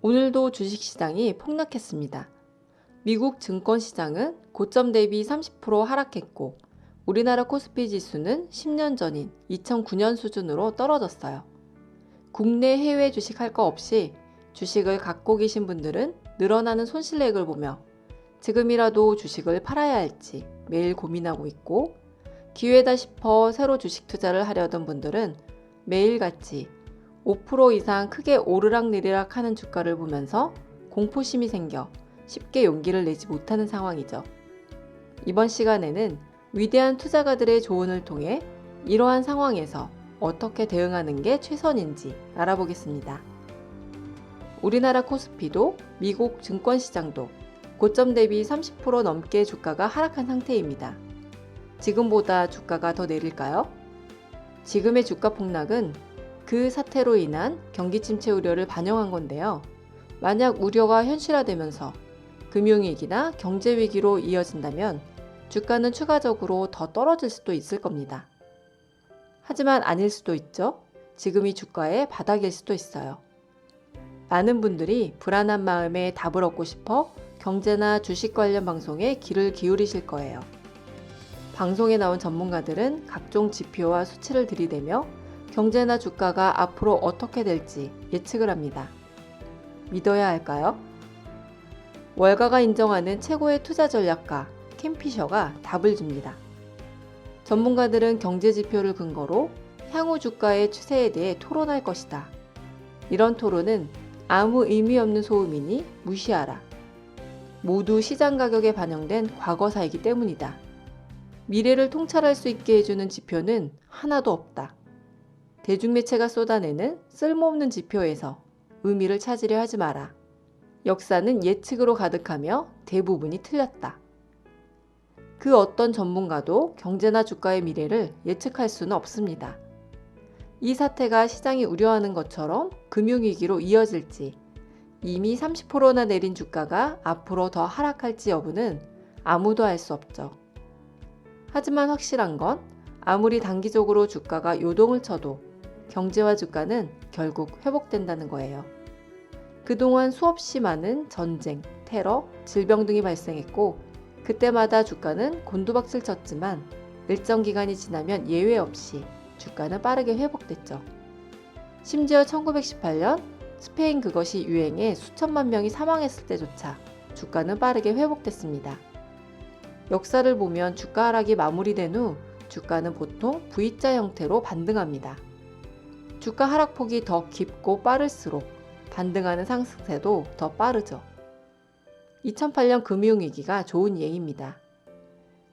오늘도 주식시장이 폭락했습니다. 미국 증권시장은 고점 대비 30% 하락했고 우리나라 코스피 지수는 10년 전인 2009년 수준으로 떨어졌어요. 국내 해외 주식 할 거 없이 주식을 갖고 계신 분들은 늘어나는 손실액을 보며 지금이라도 주식을 팔아야 할지 매일 고민하고 있고, 기회다 싶어 새로 주식 투자를 하려던 분들은 매일같이 5% 이상 크게 오르락내리락 하는 주가를 보면서 공포심이 생겨 쉽게 용기를 내지 못하는 상황이죠. 이번 시간에는 위대한 투자가들의 조언을 통해 이러한 상황에서 어떻게 대응하는 게 최선인지 알아보겠습니다. 우리나라 코스피도 미국 증권시장도 고점 대비 30% 넘게 주가가 하락한 상태입니다. 지금보다 주가가 더 내릴까요? 지금의 주가 폭락은 그 사태로 인한 경기 침체 우려를 반영한 건데요. 만약 우려가 현실화되면서 금융위기나 경제위기로 이어진다면 주가는 추가적으로 더 떨어질 수도 있을 겁니다. 하지만 아닐 수도 있죠. 지금이 주가의 바닥일 수도 있어요. 많은 분들이 불안한 마음에 답을 얻고 싶어 경제나 주식 관련 방송에 귀를 기울이실 거예요. 방송에 나온 전문가들은 각종 지표와 수치를 들이대며 경제나 주가가 앞으로 어떻게 될지 예측을 합니다. 믿어야 할까요? 월가가 인정하는 최고의 투자 전략가 캠피셔가 답을 줍니다. 전문가들은 경제 지표를 근거로 향후 주가의 추세에 대해 토론할 것이다. 이런 토론은 아무 의미 없는 소음이니 무시하라. 모두 시장 가격에 반영된 과거사이기 때문이다. 미래를 통찰할 수 있게 해주는 지표는 하나도 없다. 대중매체가 쏟아내는 쓸모없는 지표에서 의미를 찾으려 하지 마라. 역사는 예측으로 가득하며 대부분이 틀렸다. 그 어떤 전문가도 경제나 주가의 미래를 예측할 수는 없습니다. 이 사태가 시장이 우려하는 것처럼 금융위기로 이어질지, 이미 30%나 내린 주가가 앞으로 더 하락할지 여부는 아무도 알 수 없죠. 하지만 확실한 건 아무리 단기적으로 주가가 요동을 쳐도 경제와 주가는 결국 회복된다는 거예요. 그동안 수없이 많은 전쟁, 테러, 질병 등이 발생했고 그때마다 주가는 곤두박질 쳤지만 일정 기간이 지나면 예외 없이 주가는 빠르게 회복됐죠. 심지어 1918년 스페인 그것이 유행해 수천만 명이 사망했을 때조차 주가는 빠르게 회복됐습니다. 역사를 보면 주가 하락이 마무리된 후 주가는 보통 V자 형태로 반등합니다. 주가 하락폭이 더 깊고 빠를수록 반등하는 상승세도 더 빠르죠. 2008년 금융위기가 좋은 예입니다.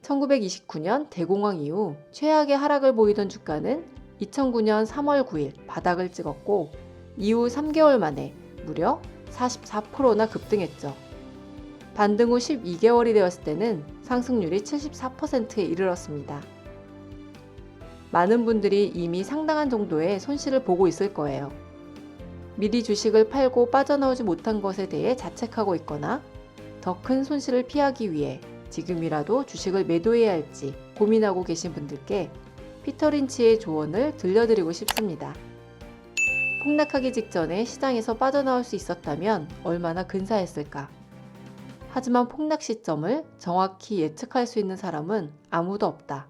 1929년 대공황 이후 최악의 하락을 보이던 주가는 2009년 3월 9일 바닥을 찍었고 이후 3개월 만에 무려 44%나 급등했죠. 반등 후 12개월이 되었을 때는 상승률이 74%에 이르렀습니다. 많은 분들이 이미 상당한 정도의 손실을 보고 있을 거예요. 미리 주식을 팔고 빠져나오지 못한 것에 대해 자책하고 있거나 더 큰 손실을 피하기 위해 지금이라도 주식을 매도해야 할지 고민하고 계신 분들께 피터 린치의 조언을 들려드리고 싶습니다. 폭락하기 직전에 시장에서 빠져나올 수 있었다면 얼마나 근사했을까. 하지만 폭락 시점을 정확히 예측할 수 있는 사람은 아무도 없다.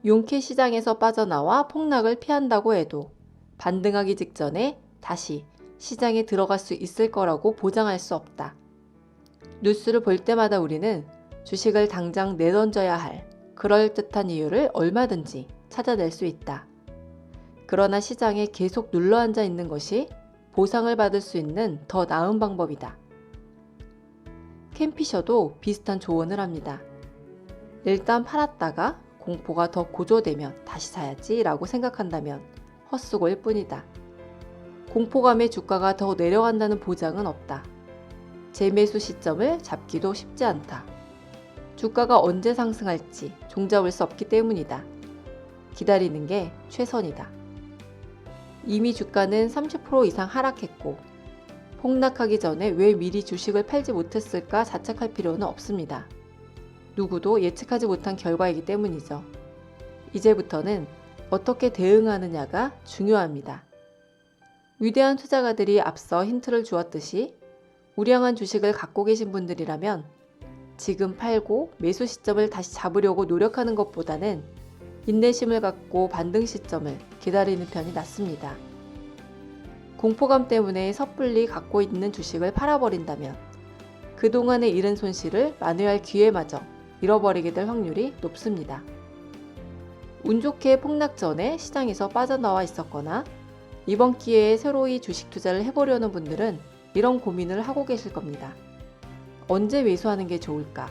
용케 시장에서 빠져나와 폭락을 피한다고 해도 반등하기 직전에 다시 시장에 들어갈 수 있을 거라고 보장할 수 없다. 뉴스를 볼 때마다 우리는 주식을 당장 내던져야 할 그럴듯한 이유를 얼마든지 찾아낼 수 있다. 그러나 시장에 계속 눌러앉아 있는 것이 보상을 받을 수 있는 더 나은 방법이다. 캠피셔도 비슷한 조언을 합니다. 일단 팔았다가 공포가 더 고조되면 다시 사야지 라고 생각한다면 헛수고일 뿐이다. 공포감에 주가가 더 내려간다는 보장은 없다. 재매수 시점을 잡기도 쉽지 않다. 주가가 언제 상승할지 종잡을 수 없기 때문이다. 기다리는 게 최선이다. 이미 주가는 30% 이상 하락했고 폭락하기 전에 왜 미리 주식을 팔지 못했을까 자책할 필요는 없습니다. 누구도 예측하지 못한 결과이기 때문이죠. 이제부터는 어떻게 대응하느냐가 중요합니다. 위대한 투자가들이 앞서 힌트를 주었듯이 우량한 주식을 갖고 계신 분들이라면 지금 팔고 매수 시점을 다시 잡으려고 노력하는 것보다는 인내심을 갖고 반등 시점을 기다리는 편이 낫습니다. 공포감 때문에 섣불리 갖고 있는 주식을 팔아버린다면 그동안의 잃은 손실을 만회할 기회마저 잃어버리게 될 확률이 높습니다. 운 좋게 폭락 전에 시장에서 빠져나와 있었거나 이번 기회에 새로이 주식 투자를 해보려는 분들은 이런 고민을 하고 계실 겁니다. 언제 매수하는 게 좋을까?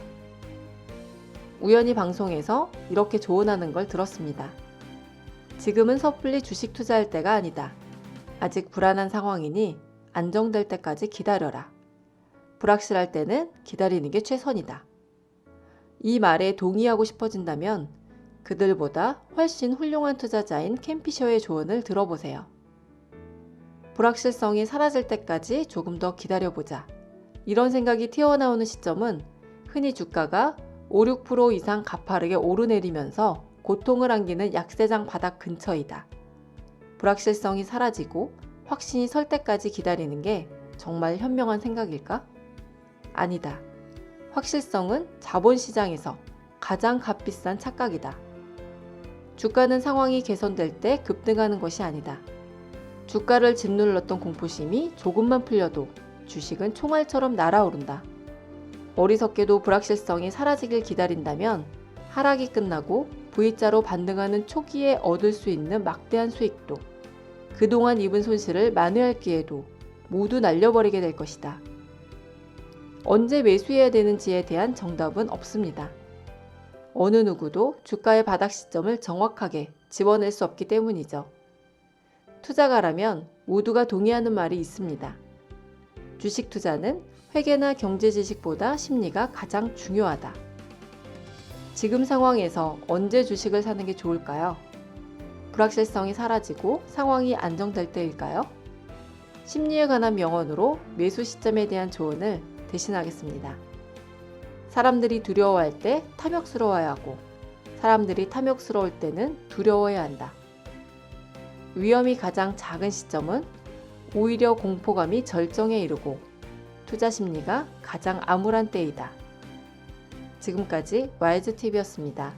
우연히 방송에서 이렇게 조언하는 걸 들었습니다. 지금은 섣불리 주식 투자할 때가 아니다. 아직 불안한 상황이니 안정될 때까지 기다려라. 불확실할 때는 기다리는 게 최선이다. 이 말에 동의하고 싶어진다면 그들보다 훨씬 훌륭한 투자자인 켄 피셔의 조언을 들어보세요. 불확실성이 사라질 때까지 조금 더 기다려보자. 이런 생각이 튀어나오는 시점은 흔히 주가가 5, 6% 이상 가파르게 오르내리면서 고통을 안기는 약세장 바닥 근처이다. 불확실성이 사라지고 확신이 설 때까지 기다리는 게 정말 현명한 생각일까? 아니다. 확실성은 자본시장에서 가장 값비싼 착각이다. 주가는 상황이 개선될 때 급등하는 것이 아니다. 주가를 짓눌렀던 공포심이 조금만 풀려도 주식은 총알처럼 날아오른다. 어리석게도 불확실성이 사라지길 기다린다면 하락이 끝나고 V자로 반등하는 초기에 얻을 수 있는 막대한 수익도 그동안 입은 손실을 만회할 기회도 모두 날려버리게 될 것이다. 언제 매수해야 되는지에 대한 정답은 없습니다. 어느 누구도 주가의 바닥 시점을 정확하게 집어낼 수 없기 때문이죠. 투자가라면 모두가 동의하는 말이 있습니다. 주식 투자는 회계나 경제 지식보다 심리가 가장 중요하다. 지금 상황에서 언제 주식을 사는 게 좋을까요? 불확실성이 사라지고 상황이 안정될 때일까요? 심리에 관한 명언으로 매수 시점에 대한 조언을 대신하겠습니다. 사람들이 두려워할 때 탐욕스러워야 하고 사람들이 탐욕스러울 때는 두려워해야 한다. 위험이 가장 작은 시점은 오히려 공포감이 절정에 이르고 투자 심리가 가장 암울한 때이다. 지금까지 와이즈TV였습니다.